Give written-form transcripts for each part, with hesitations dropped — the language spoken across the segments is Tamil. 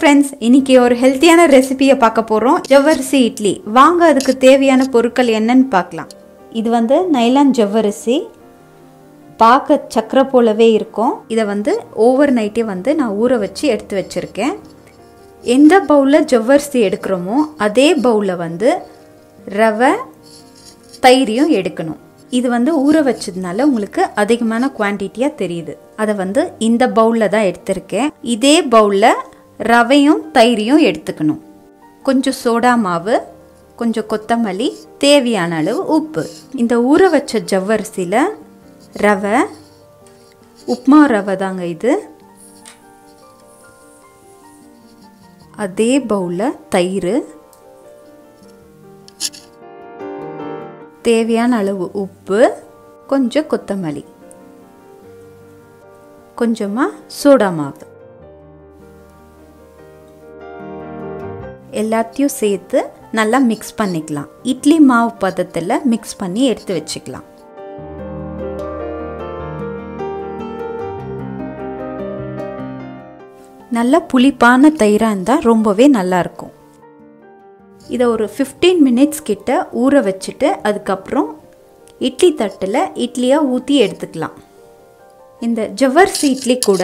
friends, இன்னைக்கு ஒரு ஹெல்த்தியான ரெசிபியை பார்க்க போறோம். ஜவ்வரிசி இட்லி. வாங்க அதுக்கு தேவையான பொருட்கள் என்னன்னு பார்க்கலாம். இது நைலான் ஜவ்வரிசி. பார்க்க சக்கரை போலவே இருக்கும். இதை ஓவர் நைட்டே நான் ஊற வச்சு எடுத்து வச்சிருக்கேன். எந்த பவுலில் ஜவ்வரிசி எடுக்கிறோமோ அதே பவுலில் ரவை தயிரையும் எடுக்கணும். இது ஊற வச்சதுனால உங்களுக்கு அதிகமான குவான்டிட்டியாக தெரியுது. அதை இந்த பவுலில் தான் எடுத்திருக்கேன். இதே பவுலில் ரவையும் தயிரையும் எடுத்துக்கணும். கொஞ்சம் சோடா மாவு, கொஞ்சம் கொத்தமல்லி, தேவையான அளவு உப்பு. இந்த ஊற வச்ச ஜவ்வரிசியில் ரவை, உப்மா ரவை தாங்க இது. அதே பவுலில் தயிர், தேவையான அளவு உப்பு, கொஞ்சம் கொத்தமல்லி, கொஞ்சமாக சோடா மாவு, எல்லாத்தையும் சேர்த்து நல்லா மிக்ஸ் பண்ணிக்கலாம். இட்லி மாவு பதத்தில் மிக்ஸ் பண்ணி எடுத்து வச்சுக்கலாம். நல்லா புளிப்பான தயிராக இருந்தால் ரொம்பவே நல்லாயிருக்கும். இதை ஒரு 15 minutes கிட்ட ஊற வச்சுட்டு அதுக்கப்புறம் இட்லி தட்டில் இட்லியாக ஊற்றி எடுத்துக்கலாம். இந்த ஜவ்வரிசி இட்லி கூட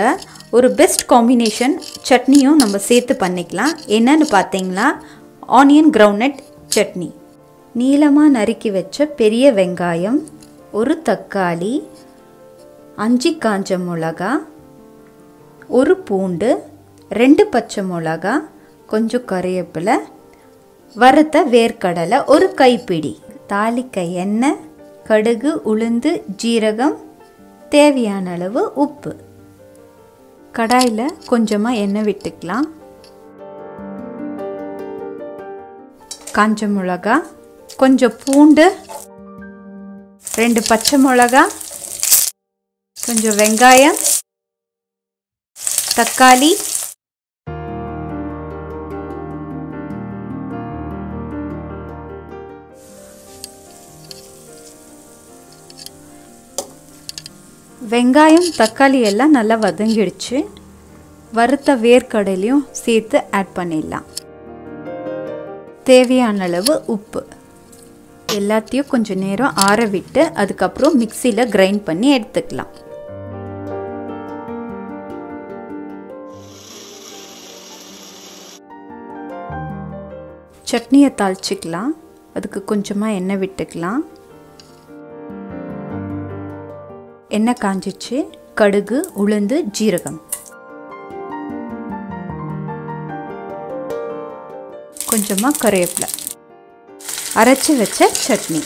ஒரு பெஸ்ட் காம்பினேஷன் சட்னியும் நம்ம சேர்த்து பண்ணிக்கலாம். என்னன்னு பார்த்தீங்கன்னா ஆனியன் கிரவுண்ட்நட் சட்னி. நீளமாக நறுக்கி வச்ச பெரிய வெங்காயம், ஒரு தக்காளி, 5 காஞ்ச மிளகா, ஒரு பூண்டு, 2 பச்சை மிளகா, கொஞ்சம் கறிவேப்பிலை, வறுத்த வேர்க்கடலை ஒரு கைப்பிடி, தாளிக்க எண்ணெய், கடுகு, உளுந்து, ஜீரகம், தேவையான அளவு உப்பு. கடாயில் கொஞ்சமாக எண்ணெய் விட்டுக்கலாம். காஞ்ச மிளகா, கொஞ்சம் பூண்டு, 2 பச்சை மிளகா, கொஞ்சம் வெங்காயம், தக்காளி, வெங்காயம் தக்காளி எல்லாம் நல்லா வதங்கிடுச்சு. வறுத்த வேர்க்கடலையும் சேர்த்து ஆட் பண்ணிடலாம். தேவையான அளவு உப்பு. எல்லாத்தையும் கொஞ்சம் நேரம் ஆற விட்டு அதுக்கப்புறம் மிக்சியில் கிரைண்ட் பண்ணி எடுத்துக்கலாம். சட்னியை தாளிச்சிக்கலாம். அதுக்கு கொஞ்சமாக எண்ணெய் விட்டுக்கலாம். எண்ணெய் காஞ்சிச்சு. கடுகு, உளுந்து, ஜீரகம், கொஞ்சமாக கறிவேப்பிலை, அரைச்சி வச்ச சட்னி,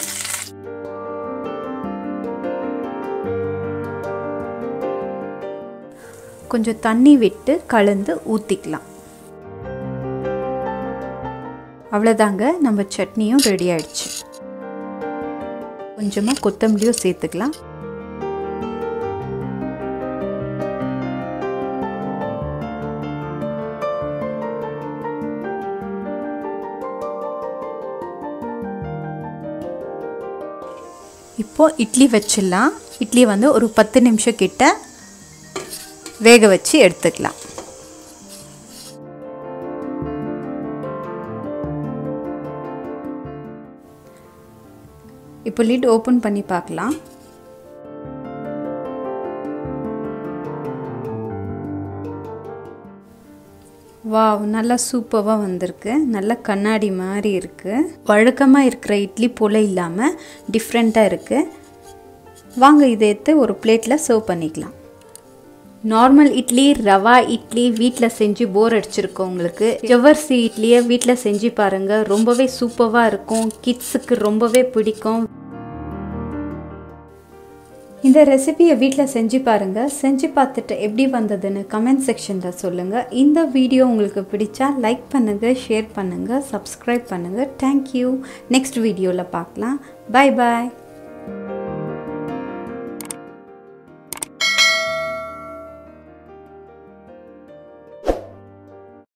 கொஞ்சம் தண்ணி விட்டு கலந்து ஊற்றிக்கலாம். அவ்வளோதாங்க, நம்ம சட்னியும் ரெடி ஆயிடுச்சு. கொஞ்சமாக கொத்தமல்லியும் சேர்த்துக்கலாம். இப்போது இட்லி வச்சிடலாம். இட்லி ஒரு 10 நிமிஷம் கிட்ட வேக வச்சு எடுத்துக்கலாம். இப்போ லிட் ஓப்பன் பண்ணி பார்க்கலாம். வாவ், நல்லா சூப்பராக வந்திருக்கு. நல்லா கண்ணாடி மாதிரி இருக்குது. வழக்கமாக இருக்கிற இட்லி போல் இல்லாமல் டிஃப்ரெண்ட்டாக இருக்குது. வாங்க இதை எடுத்து ஒரு பிளேட்டில் சர்வ் பண்ணிக்கலாம். நார்மல் இட்லி, ரவா இட்லி வீட்டில் செஞ்சு போர் அடிச்சிருக்கோம் உங்களுக்கு. ஜவ்வரிசி இட்லியை வீட்டில் செஞ்சு பாருங்கள். ரொம்பவே சூப்பராக இருக்கும். கிட்ஸுக்கு ரொம்பவே பிடிக்கும். இந்த ரெசிபியை வீட்டில் செஞ்சு பாருங்கள். செஞ்சு பார்த்துட்டு எப்படி வந்ததுன்னு கமெண்ட் செக்ஷனில் சொல்லுங்கள். இந்த வீடியோ உங்களுக்கு பிடிச்சா லைக் பண்ணுங்கள், ஷேர் பண்ணுங்கள், சப்ஸ்கிரைப் பண்ணுங்கள். தேங்க்யூ. நெக்ஸ்ட் வீடியோவில் பார்க்கலாம். பாய் பாய்.